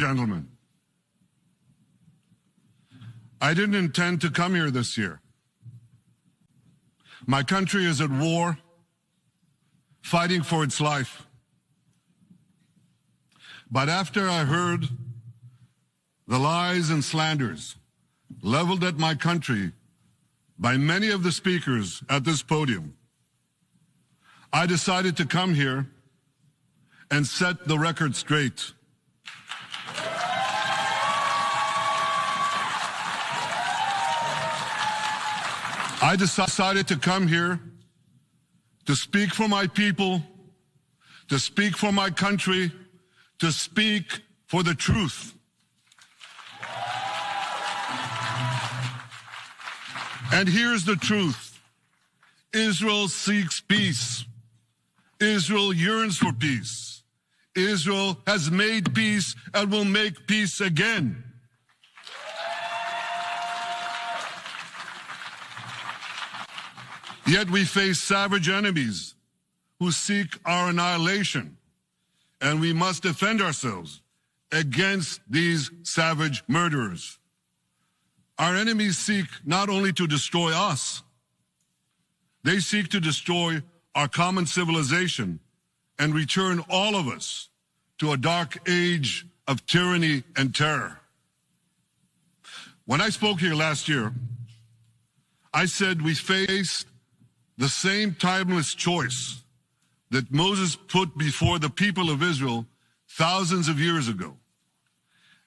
Gentlemen, I didn't intend to come here this year. My country is at war, fighting for its life. But after I heard the lies and slanders leveled at my country by many of the speakers at this podium, I decided to come here and set the record straight. I decided to come here to speak for my people, to speak for my country, to speak for the truth. And here's the truth. Israel seeks peace. Israel yearns for peace. Israel has made peace and will make peace again. Yet we face savage enemies who seek our annihilation, and we must defend ourselves against these savage murderers. Our enemies seek not only to destroy us, they seek to destroy our common civilization and return all of us to a dark age of tyranny and terror. When I spoke here last year, I said we face the same timeless choice that Moses put before the people of Israel thousands of years ago.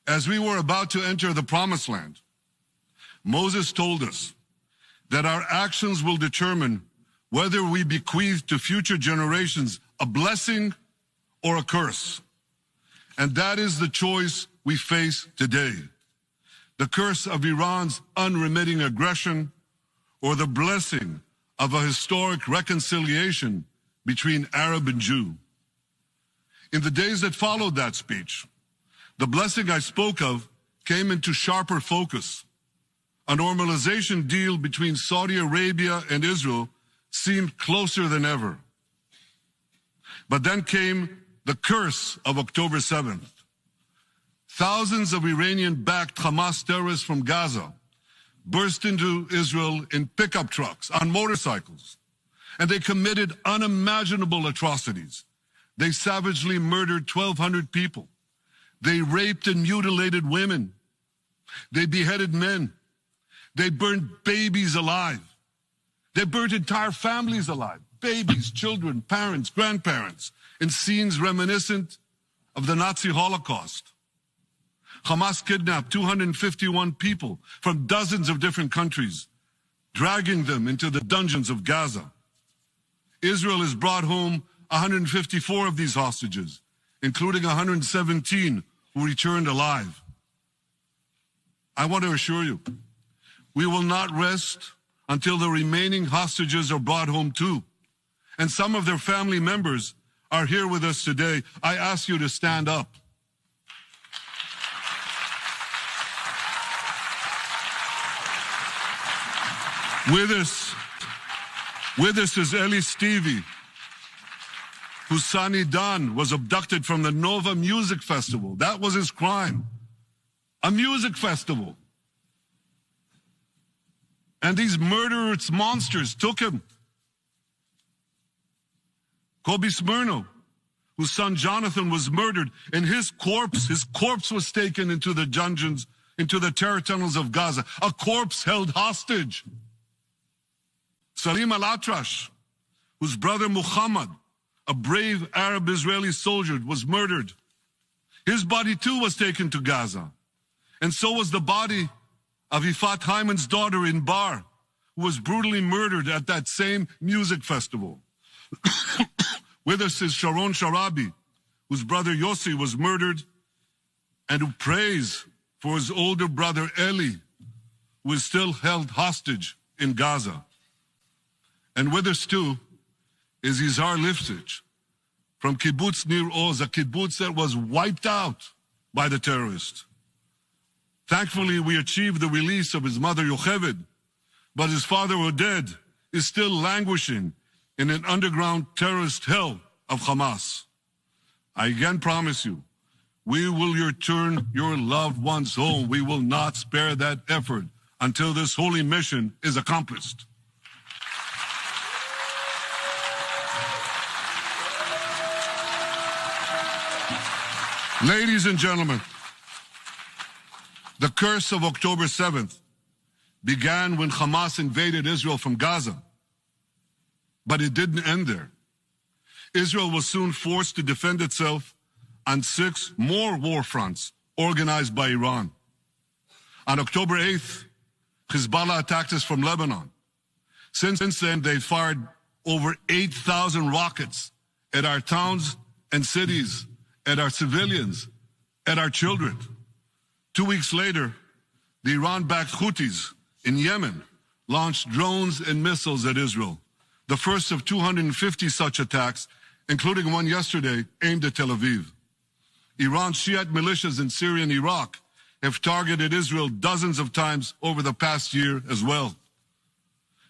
As we were about to enter the Promised Land, Moses told us that our actions will determine whether we bequeath to future generations a blessing or a curse. And that is the choice we face today. The curse of Iran's unremitting aggression, or the blessing of a historic reconciliation between Arab and Jew. In the days that followed that speech, the blessing I spoke of came into sharper focus. A normalization deal between Saudi Arabia and Israel seemed closer than ever. But then came the curse of October 7th. Thousands of Iranian-backed Hamas terrorists from Gaza burst into Israel in pickup trucks, on motorcycles, and they committed unimaginable atrocities. They savagely murdered 1,200 people. They raped and mutilated women. They beheaded men. They burned babies alive. They burnt entire families alive, babies, children, parents, grandparents, in scenes reminiscent of the Nazi Holocaust. Hamas kidnapped 251 people from dozens of different countries, dragging them into the dungeons of Gaza. Israel has brought home 154 of these hostages, including 117 who returned alive. I want to assure you, we will not rest until the remaining hostages are brought home too. And some of their family members are here with us today. I ask you to stand up. With us is Eli Stevie, whose son Idan was abducted from the Nova Music Festival. That was his crime. A music festival. And these murderous monsters took him. Kobe Smirno, whose son Jonathan was murdered, and his corpse was taken into the dungeons, into the terror tunnels of Gaza. A corpse held hostage. Salim al-Atrash, whose brother Muhammad, a brave Arab-Israeli soldier, was murdered. His body too was taken to Gaza. And so was the body of Ifat Hyman's daughter in Bar, who was brutally murdered at that same music festival. With us is Sharon Sharabi, whose brother Yossi was murdered, and who prays for his older brother Eli, who is still held hostage in Gaza. And with us too is Izhar Lifsich from Kibbutz Nir Oz, a kibbutz that was wiped out by the terrorists. Thankfully, we achieved the release of his mother Yocheved, but his father Oded is still languishing in an underground terrorist hell of Hamas. I again promise you, we will return your loved ones home. We will not spare that effort until this holy mission is accomplished. Ladies and gentlemen, the curse of October 7th began when Hamas invaded Israel from Gaza. But it didn't end there. Israel was soon forced to defend itself on 6 more war fronts organized by Iran. On October 8th, Hezbollah attacked us from Lebanon. Since then, they fired over 8,000 rockets at our towns and cities, at our civilians, at our children. 2 weeks later, the Iran-backed Houthis in Yemen launched drones and missiles at Israel, the first of 250 such attacks, including one yesterday aimed at Tel Aviv. Iran's Shiite militias in Syria and Iraq have targeted Israel dozens of times over the past year as well.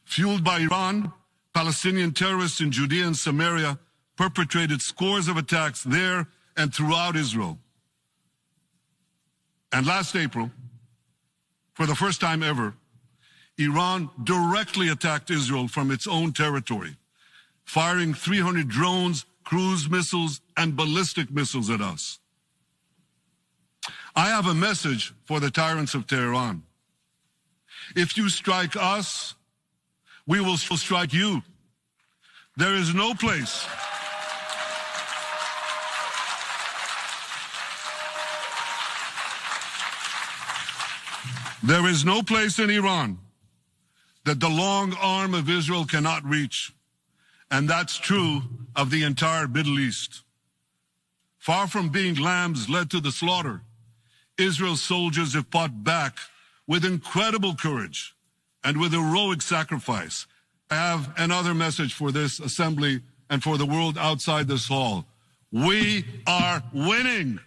Fueled by Iran, Palestinian terrorists in Judea and Samaria perpetrated scores of attacks there and throughout Israel. And last April, for the first time ever, Iran directly attacked Israel from its own territory, firing 300 drones, cruise missiles, and ballistic missiles at us. I have a message for the tyrants of Tehran. If you strike us, we will strike you. There is no place. There is no place in Iran that the long arm of Israel cannot reach. And that's true of the entire Middle East. Far from being lambs led to the slaughter, Israel's soldiers have fought back with incredible courage and with heroic sacrifice. I have another message for this assembly and for the world outside this hall. We are winning.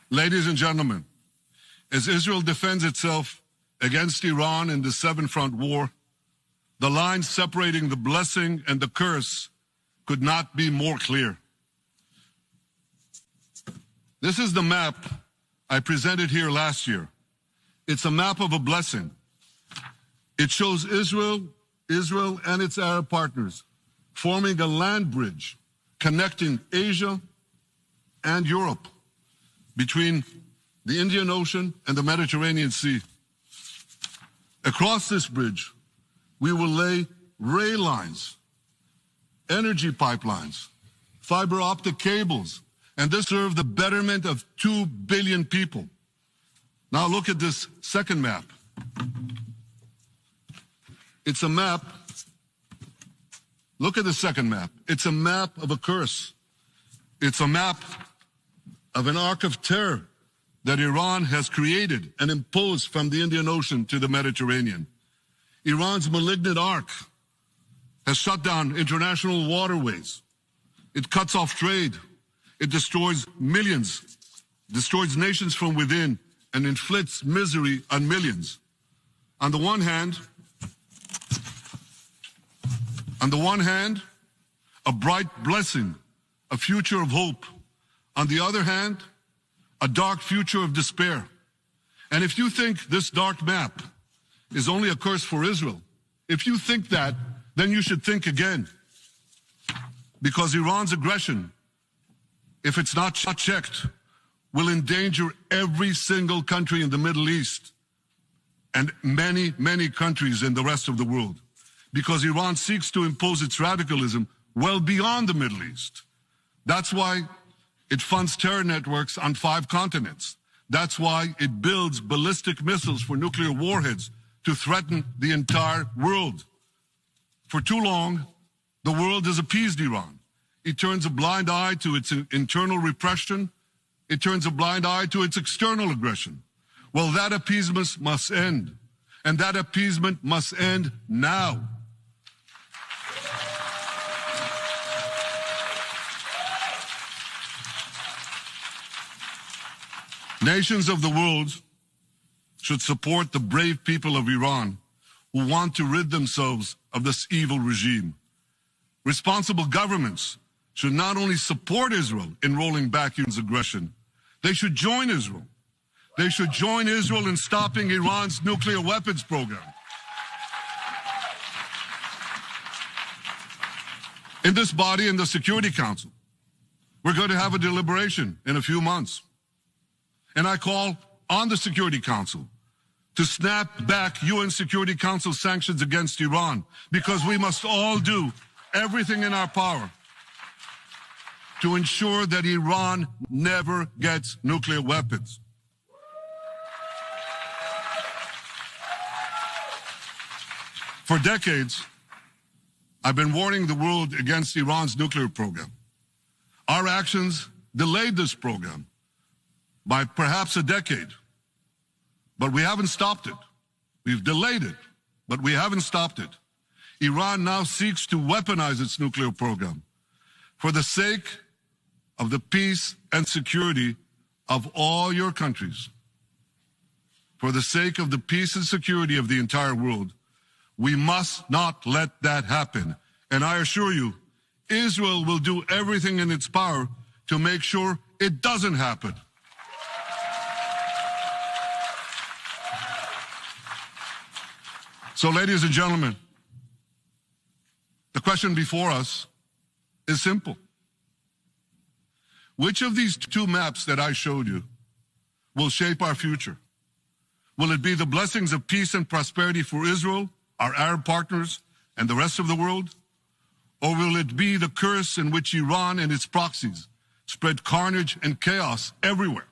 Ladies and gentlemen, as Israel defends itself against Iran in the 7-front war, the line separating the blessing and the curse could not be more clear. This is the map I presented here last year. It's a map of a blessing. It shows Israel and its Arab partners forming a land bridge connecting Asia and Europe between the Indian Ocean and the Mediterranean Sea. Across this bridge, we will lay rail lines, energy pipelines, fiber optic cables, and this serve the betterment of 2 billion people. Now look at this second map. It's a map. Look at the second map. It's a map of a curse. It's a map of an arc of terror that Iran has created and imposed from the Indian Ocean to the Mediterranean. Iran's malignant arc has shut down international waterways. It cuts off trade. It destroys millions, destroys nations from within, and inflicts misery on millions. On the one hand, a bright blessing, a future of hope. On the other hand, a dark future of despair. And if you think this dark map is only a curse for Israel, if you think that, then you should think again. Because Iran's aggression, if it's not checked, will endanger every single country in the Middle East and many, many countries in the rest of the world. Because Iran seeks to impose its radicalism well beyond the Middle East. That's why it funds terror networks on 5 continents. That's why it builds ballistic missiles for nuclear warheads to threaten the entire world. For too long, the world has appeased Iran. It turns a blind eye to its internal repression. It turns a blind eye to its external aggression. Well, that appeasement must end. And that appeasement must end now. Nations of the world should support the brave people of Iran who want to rid themselves of this evil regime. Responsible governments should not only support Israel in rolling back Iran's aggression, they should join Israel. They should join Israel in stopping Iran's nuclear weapons program. In this body, in the Security Council, we're going to have a deliberation in a few months. And I call on the Security Council to snap back UN Security Council sanctions against Iran, because we must all do everything in our power to ensure that Iran never gets nuclear weapons. For decades, I've been warning the world against Iran's nuclear program. Our actions delayed this program by perhaps a decade, but we haven't stopped it. We've delayed it, but we haven't stopped it. Iran now seeks to weaponize its nuclear program for the sake of the peace and security of all your countries. For the sake of the peace and security of the entire world, we must not let that happen. And I assure you, Israel will do everything in its power to make sure it doesn't happen. So, ladies and gentlemen, the question before us is simple. Which of these two maps that I showed you will shape our future? Will it be the blessings of peace and prosperity for Israel, our Arab partners, and the rest of the world? Or will it be the curse in which Iran and its proxies spread carnage and chaos everywhere?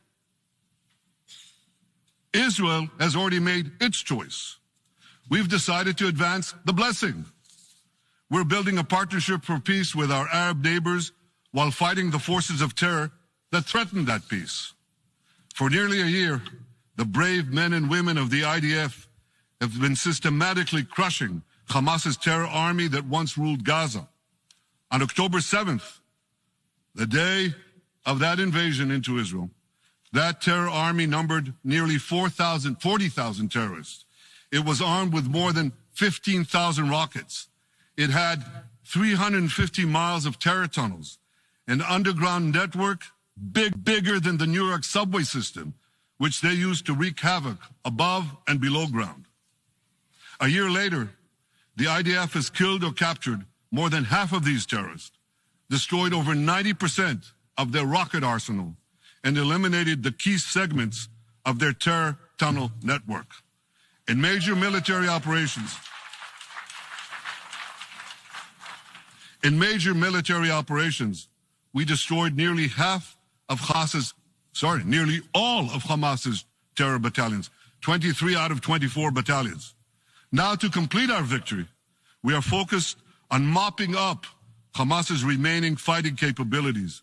Israel has already made its choice. We've decided to advance the blessing. We're building a partnership for peace with our Arab neighbors while fighting the forces of terror that threaten that peace. For nearly a year, the brave men and women of the IDF have been systematically crushing Hamas's terror army that once ruled Gaza. On October 7th, the day of that invasion into Israel, that terror army numbered nearly 40,000 terrorists. It was armed with more than 15,000 rockets. It had 350 miles of terror tunnels, an underground network bigger than the New York subway system, which they used to wreak havoc above and below ground. A year later, the IDF has killed or captured more than half of these terrorists, destroyed over 90% of their rocket arsenal, and eliminated the key segments of their terror tunnel network. In major military operations, we destroyed nearly all of Hamas's terror battalions, 23 out of 24 battalions. Now, to complete our victory, we are focused on mopping up Hamas's remaining fighting capabilities.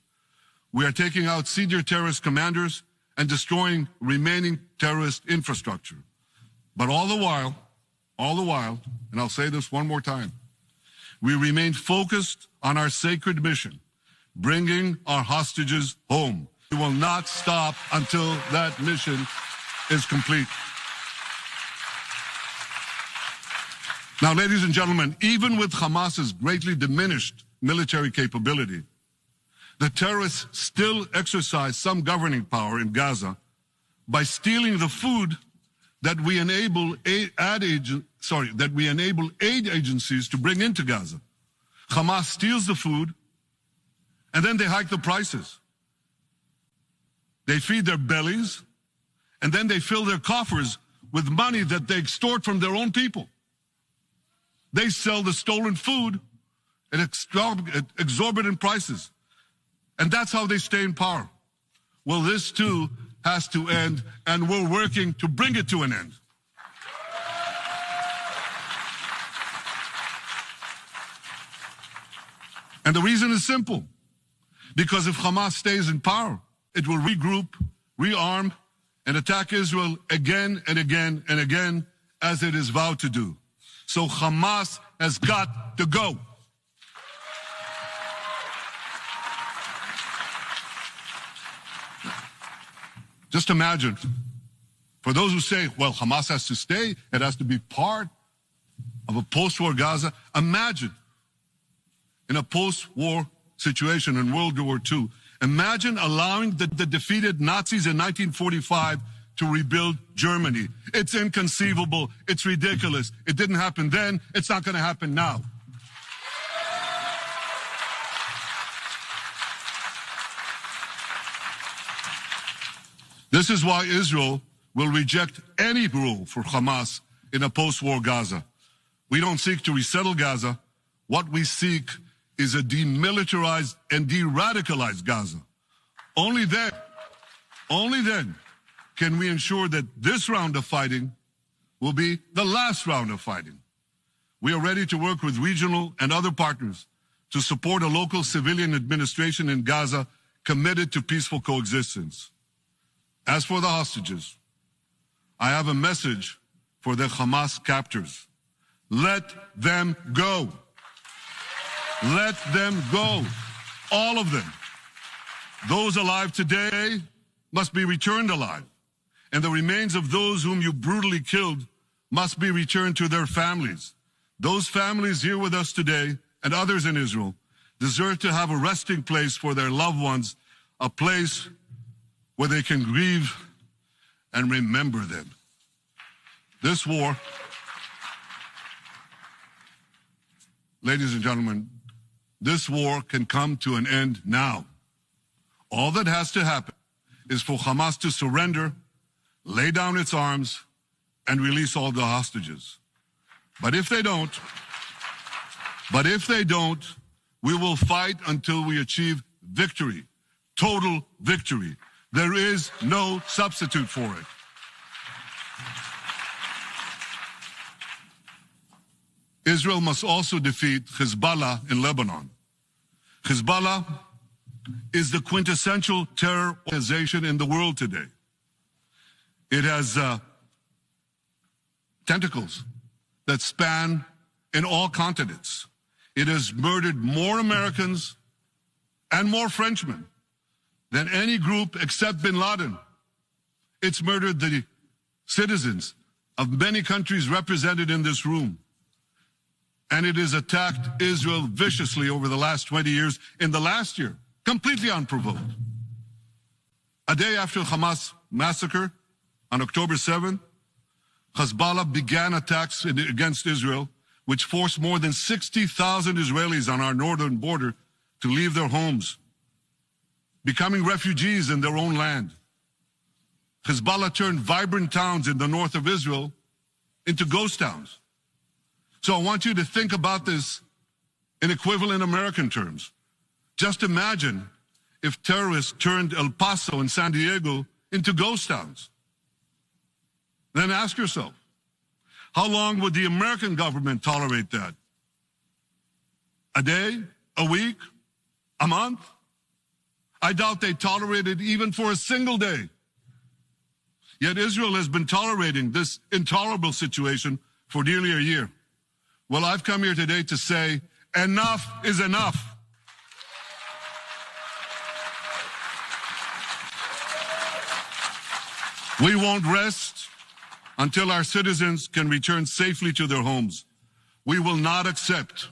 We are taking out senior terrorist commanders and destroying remaining terrorist infrastructure. But all the while, and I'll say this one more time, we remain focused on our sacred mission, bringing our hostages home. We will not stop until that mission is complete. Now, ladies and gentlemen, even with Hamas's greatly diminished military capability, the terrorists still exercise some governing power in Gaza by stealing the food that we enable aid agencies to bring into Gaza. Hamas steals the food, and then they hike the prices. They feed their bellies, and then they fill their coffers with money that they extort from their own people. They sell the stolen food at exorbitant prices. And that's how they stay in power. Well, this too has to end, and we're working to bring it to an end. And the reason is simple. Because if Hamas stays in power, it will regroup, rearm, and attack Israel again and again and again, as it is vowed to do. So Hamas has got to go. Just imagine, for those who say, well, Hamas has to stay, it has to be part of a post-war Gaza. Imagine, in a post-war situation in World War II, imagine allowing the defeated Nazis in 1945 to rebuild Germany. It's inconceivable. It's ridiculous. It didn't happen then. It's not going to happen now. This is why Israel will reject any rule for Hamas in a post-war Gaza. We don't seek to resettle Gaza. What we seek is a demilitarized and de-radicalized Gaza. Only then can we ensure that this round of fighting will be the last round of fighting. We are ready to work with regional and other partners to support a local civilian administration in Gaza committed to peaceful coexistence. As for the hostages, I have a message for the Hamas captors. Let them go. Let them go. All of them. Those alive today must be returned alive. And the remains of those whom you brutally killed must be returned to their families. Those families here with us today and others in Israel deserve to have a resting place for their loved ones, a place where they can grieve and remember them. This war, ladies and gentlemen, this war can come to an end now. All that has to happen is for Hamas to surrender, lay down its arms, and release all the hostages. But if they don't, we will fight until we achieve victory, total victory. There is no substitute for it. Israel must also defeat Hezbollah in Lebanon. Hezbollah is the quintessential terror organization in the world today. It has tentacles that span in all continents. It has murdered more Americans and more Frenchmen than any group except bin Laden. It's murdered the citizens of many countries represented in this room. And it has attacked Israel viciously over the last 20 years. In the last year, completely unprovoked. A day after Hamas massacre on October 7th, Hezbollah began attacks against Israel, which forced more than 60,000 Israelis on our northern border to leave their homes, becoming refugees in their own land. Hezbollah turned vibrant towns in the north of Israel into ghost towns. So I want you to think about this in equivalent American terms. Just imagine if terrorists turned El Paso and San Diego into ghost towns. Then ask yourself, how long would the American government tolerate that? A day? A week? A month? I doubt they tolerate it even for a single day. Yet Israel has been tolerating this intolerable situation for nearly a year. Well, I've come here today to say, enough is enough. We won't rest until our citizens can return safely to their homes. We will not accept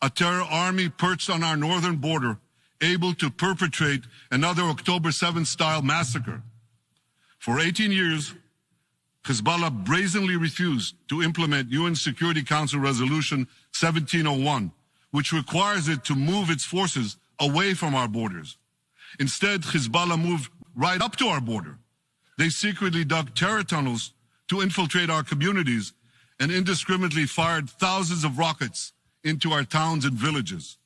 a terror army perched on our northern border, able to perpetrate another October 7th style massacre. For 18 years, Hezbollah brazenly refused to implement UN Security Council Resolution 1701, which requires it to move its forces away from our borders. Instead, Hezbollah moved right up to our border. They secretly dug terror tunnels to infiltrate our communities and indiscriminately fired thousands of rockets into our towns and villages.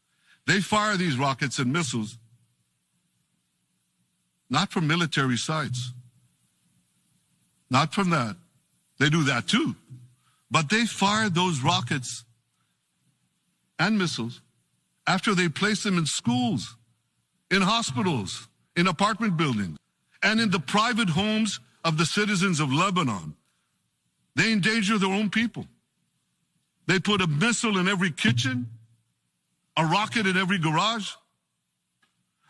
They fire these rockets and missiles not from military sites. Not from that. They do that too. But they fire those rockets and missiles after they place them in schools, in hospitals, in apartment buildings, and in the private homes of the citizens of Lebanon. They endanger their own people. They put a missile in every kitchen, a rocket in every garage.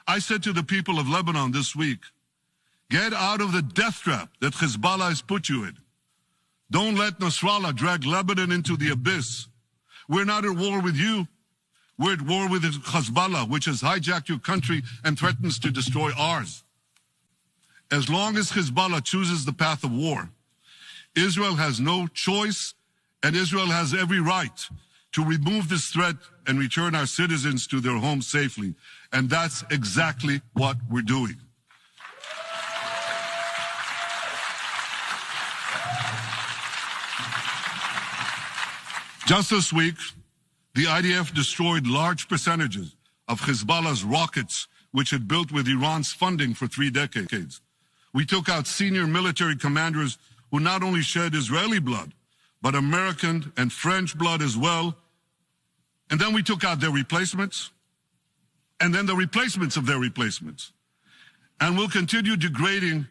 I said to the people of Lebanon this week, get out of the death trap that Hezbollah has put you in. Don't let Nasrallah drag Lebanon into the abyss We're not at war with you. We're at war with Hezbollah, which has hijacked your country and threatens to destroy ours. As long as Hezbollah chooses the path of war, Israel has no choice, and Israel has every right to remove this threat and return our citizens to their homes safely. And that's exactly what we're doing. Just this week, the IDF destroyed large percentages of Hezbollah's rockets, which it built with Iran's funding for 3 decades. We took out senior military commanders who not only shed Israeli blood, but American and French blood as well. And then we took out their replacements, and then the replacements of their replacements. And we'll continue degrading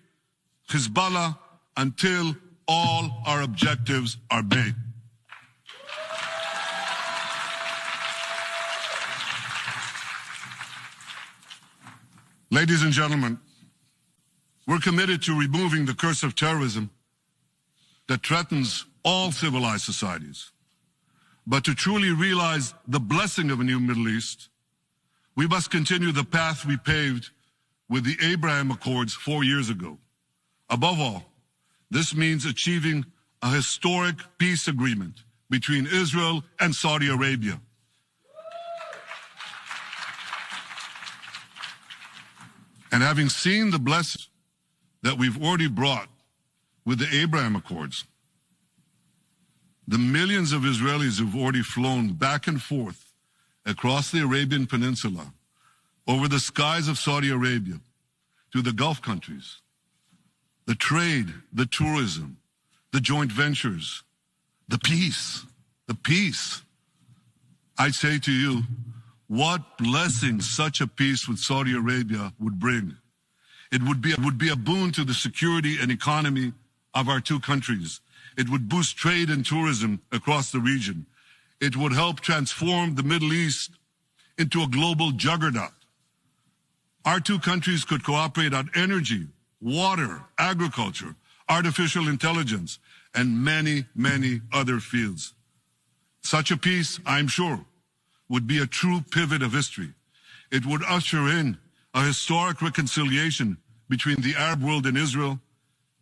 Hezbollah until all our objectives are met. Ladies and gentlemen, we're committed to removing the curse of terrorism that threatens all civilized societies. But to truly realize the blessing of a new Middle East, we must continue the path we paved with the Abraham Accords 4 years ago. Above all, this means achieving a historic peace agreement between Israel and Saudi Arabia. And having seen the blessings that we've already brought with the Abraham Accords, the millions of Israelis who've already flown back and forth across the Arabian Peninsula, over the skies of Saudi Arabia, to the Gulf countries, the trade, the tourism, the joint ventures, the peace. I say to you, what blessing such a peace with Saudi Arabia would bring. It would be a boon to the security and economy of our two countries. It would boost trade and tourism across the region. It would help transform the Middle East into a global juggernaut. Our two countries could cooperate on energy, water, agriculture, artificial intelligence, and many, many other fields. Such a peace, I'm sure, would be a true pivot of history. It would usher in a historic reconciliation between the Arab world and Israel,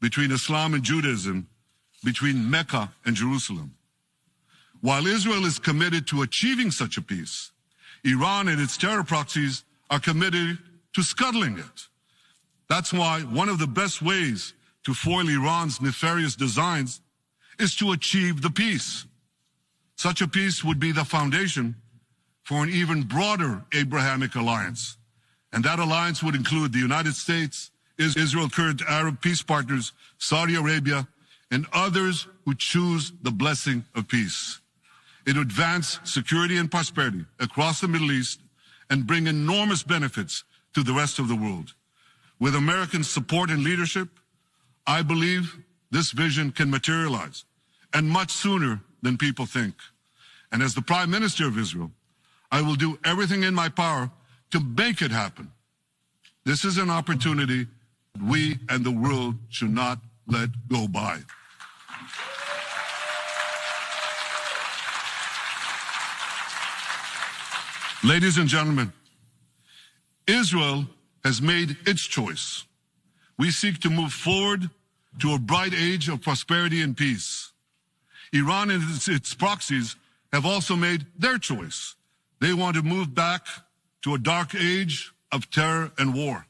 between Islam and Judaism, between Mecca and Jerusalem. While Israel is committed to achieving such a peace, Iran and its terror proxies are committed to scuttling it. That's why one of the best ways to foil Iran's nefarious designs is to achieve the peace. Such a peace would be the foundation for an even broader Abrahamic alliance. And that alliance would include the United States, Israel's current Arab peace partners, Saudi Arabia, and others who choose the blessing of peace. It would advance security and prosperity across the Middle East and bring enormous benefits to the rest of the world. With American support and leadership, I believe this vision can materialize, and much sooner than people think. And as the Prime Minister of Israel, I will do everything in my power to make it happen. This is an opportunity we and the world should not let go by. Ladies and gentlemen, Israel has made its choice. We seek to move forward to a bright age of prosperity and peace. Iran and its proxies have also made their choice. They want to move back to a dark age of terror and war.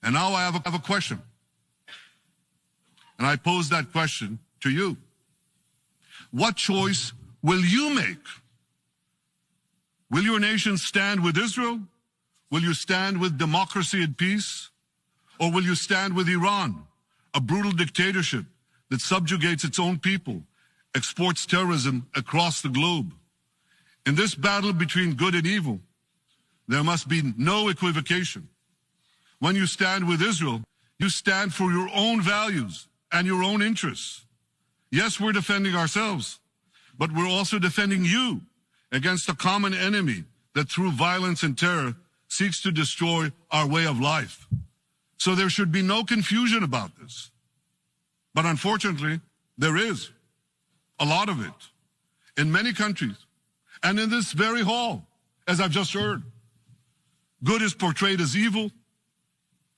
And now I have a question. And I pose that question to you. What choice will you make? Will your nation stand with Israel? Will you stand with democracy and peace? Or will you stand with Iran, a brutal dictatorship that subjugates its own people, exports terrorism across the globe? In this battle between good and evil, there must be no equivocation. When you stand with Israel, you stand for your own values and your own interests. Yes, we're defending ourselves, but we're also defending you against a common enemy that through violence and terror seeks to destroy our way of life. So there should be no confusion about this. But unfortunately, there is a lot of it. In many countries, and in this very hall, as I've just heard. Good is portrayed as evil,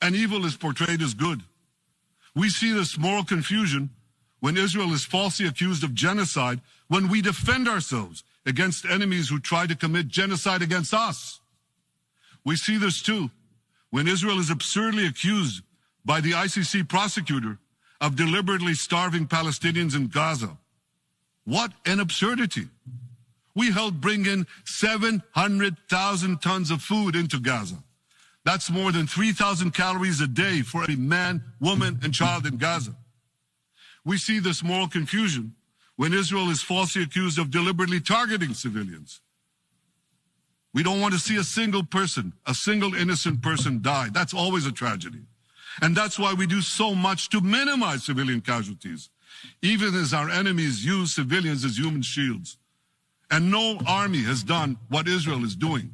and evil is portrayed as good. We see this moral confusion when Israel is falsely accused of genocide, when we defend ourselves against enemies who try to commit genocide against us. We see this too when Israel is absurdly accused by the ICC prosecutor of deliberately starving Palestinians in Gaza. What an absurdity. We helped bring in 700,000 tons of food into Gaza. That's more than 3,000 calories a day for every man, woman, and child in Gaza. We see this moral confusion when Israel is falsely accused of deliberately targeting civilians. We don't want to see a single person, a single innocent person die. That's always a tragedy. And that's why we do so much to minimize civilian casualties, even as our enemies use civilians as human shields. And no army has done what Israel is doing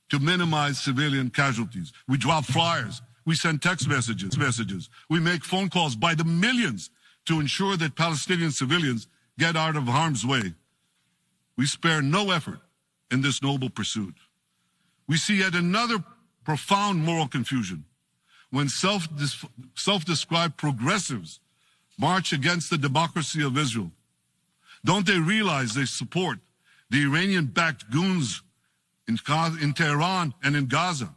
to minimize civilian casualties. We drop flyers. We send text messages. We make phone calls by the millions to ensure that Palestinian civilians get out of harm's way. We spare no effort in this noble pursuit. We see yet another profound moral confusion when self-described progressives march against the democracy of Israel. Don't they realize they support the Iranian-backed goons in Tehran and in Gaza?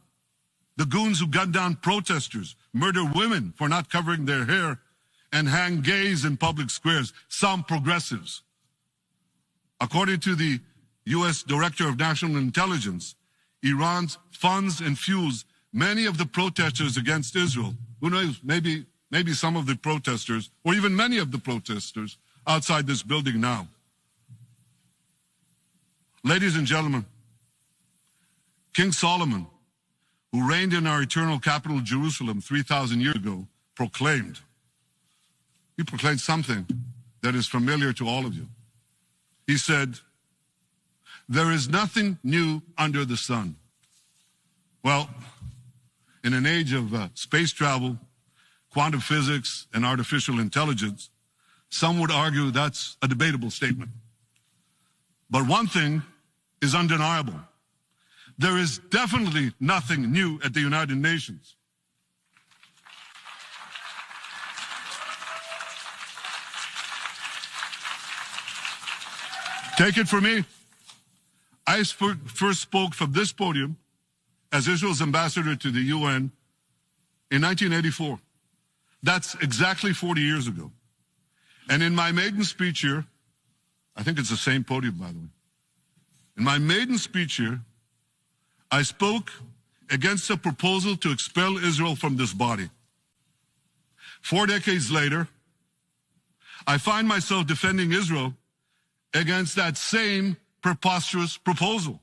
The goons who gun down protesters, murder women for not covering their hair, and hang gays in public squares, some progressives. According to the U.S. Director of National Intelligence, Iran funds and fuels many of the protesters against Israel. Who knows, maybe some of the protesters, or even many of the protesters outside this building now. Ladies and gentlemen, King Solomon, who reigned in our eternal capital, Jerusalem, 3,000 years ago, proclaimed something that is familiar to all of you. He said, "There is nothing new under the sun." Well, in an age of space travel, quantum physics, and artificial intelligence, some would argue that's a debatable statement. But one thing is undeniable. There is definitely nothing new at the United Nations. Take it from me. I first spoke from this podium as Israel's ambassador to the UN in 1984. That's exactly 40 years ago. And in my maiden speech here, I think it's the same podium, by the way. In my maiden speech here, I spoke against a proposal to expel Israel from this body. 4 decades later, I find myself defending Israel against that same preposterous proposal.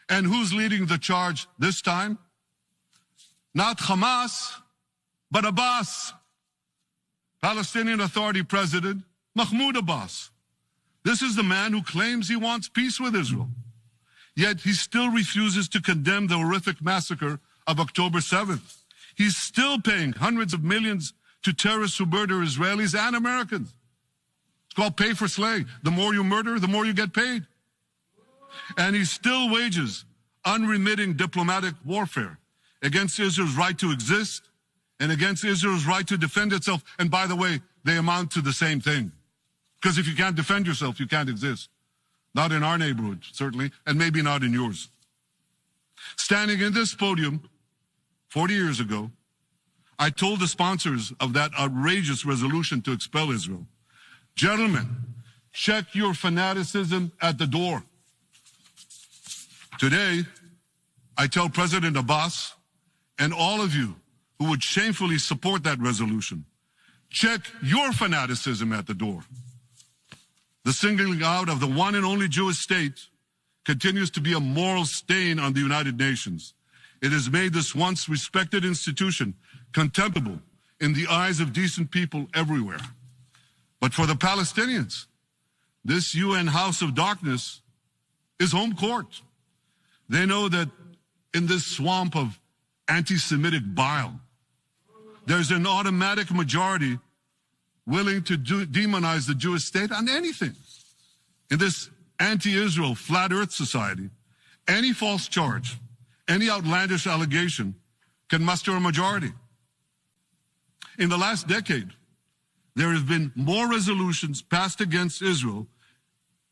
And who's leading the charge this time? Not Hamas, but Abbas, Palestinian Authority President Mahmoud Abbas. This is the man who claims he wants peace with Israel. Yet he still refuses to condemn the horrific massacre of October 7th. He's still paying hundreds of millions to terrorists who murder Israelis and Americans. It's called pay for slay. The more you murder, the more you get paid. And he still wages unremitting diplomatic warfare against Israel's right to exist and against Israel's right to defend itself. And by the way, they amount to the same thing. Because if you can't defend yourself, you can't exist. Not in our neighborhood, certainly, and maybe not in yours. Standing in this podium 40 years ago, I told the sponsors of that outrageous resolution to expel Israel, "Gentlemen, check your fanaticism at the door." Today, I tell President Abbas and all of you who would shamefully support that resolution, check your fanaticism at the door. The singling out of the one and only Jewish state continues to be a moral stain on the United Nations. It has made this once respected institution contemptible in the eyes of decent people everywhere. But for the Palestinians, this UN House of Darkness is home court. They know that in this swamp of anti-Semitic bile, there's an automatic majority willing to demonize the Jewish state on anything. In this anti-Israel flat earth society, any false charge, any outlandish allegation can muster a majority. In the last decade, there have been more resolutions passed against Israel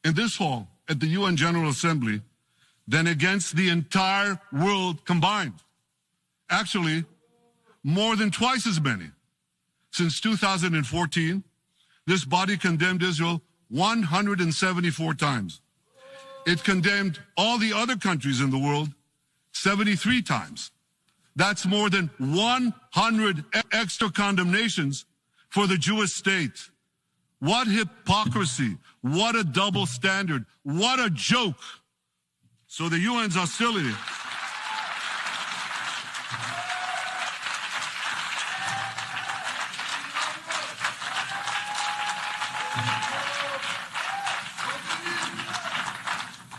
in this hall at the UN General Assembly than against the entire world combined. Actually, more than twice as many. Since 2014, this body condemned Israel 174 times. It condemned all the other countries in the world 73 times. That's more than 100 extra condemnations for the Jewish state. What hypocrisy, what a double standard, what a joke. So the UN's hostility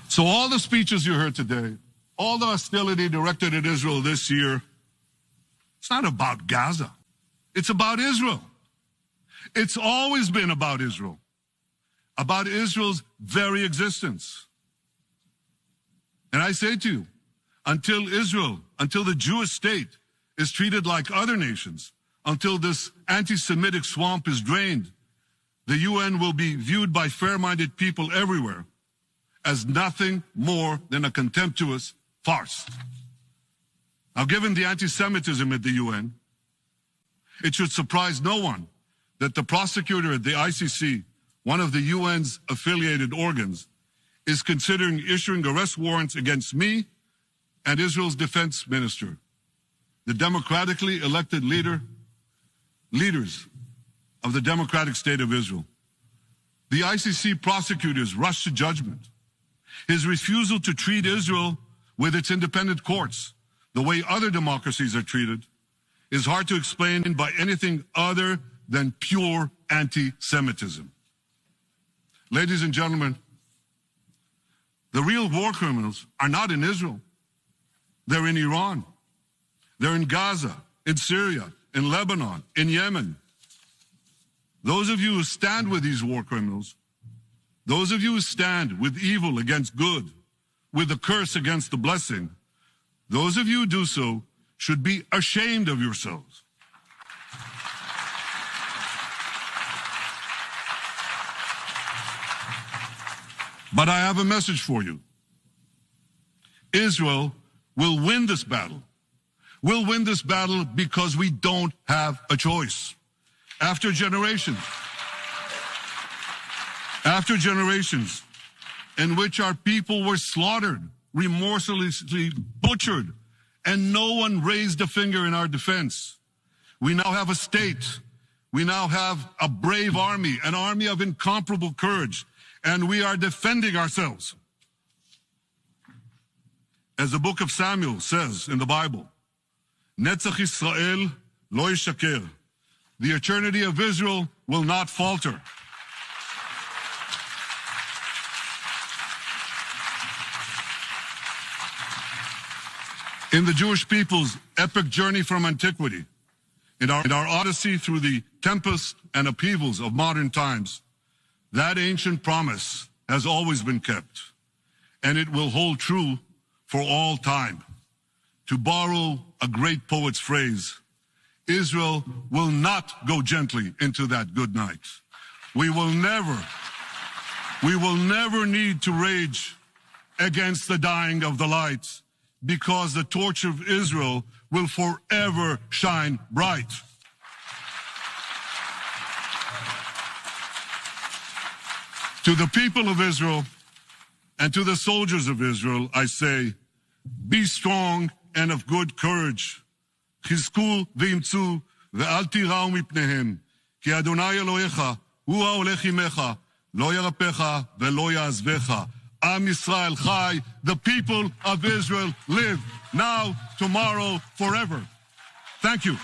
So all the speeches you heard today, all the hostility directed at Israel this year, it's not about Gaza. It's about Israel. It's always been about Israel's very existence. And I say to you, until the Jewish state is treated like other nations, until this anti-Semitic swamp is drained, the UN will be viewed by fair-minded people everywhere as nothing more than a contemptuous farce. Now, given the anti-Semitism at the UN, it should surprise no one that the prosecutor at the ICC, one of the UN's affiliated organs, is considering issuing arrest warrants against me and Israel's defense minister, the democratically elected leaders of the democratic state of Israel. The ICC prosecutors rushed to judgment. His refusal to treat Israel with its independent courts the way other democracies are treated is hard to explain by anything other than pure anti-Semitism. Ladies and gentlemen, the real war criminals are not in Israel. They're in Iran. They're in Gaza, in Syria, in Lebanon, in Yemen. Those of you who stand with these war criminals, those of you who stand with evil against good, with the curse against the blessing, those of you who do so should be ashamed of yourselves. But I have a message for you. Israel will win this battle. We'll win this battle because we don't have a choice. After generations in which our people were slaughtered, remorselessly butchered, and no one raised a finger in our defense, we now have a state. We now have a brave army, an army of incomparable courage, and we are defending ourselves. As the book of Samuel says in the Bible, Netzach Yisrael lo yishaker. The eternity of Israel will not falter. In the Jewish people's epic journey from antiquity, in our odyssey through the tempests and upheavals of modern times, that ancient promise has always been kept, and it will hold true for all time. To borrow a great poet's phrase, Israel will not go gently into that good night. We will never need to rage against the dying of the light, because the torch of Israel will forever shine bright. To the people of Israel and to the soldiers of Israel, I say, be strong and of good courage. חזקו ואמצו ואל תיראו מפניהם, כי אדוני אלוהיך הוא ההולך עמך, לא ירפך ולא יעזבך. Am Yisrael Chai, the people of Israel live now, tomorrow, forever. Thank you.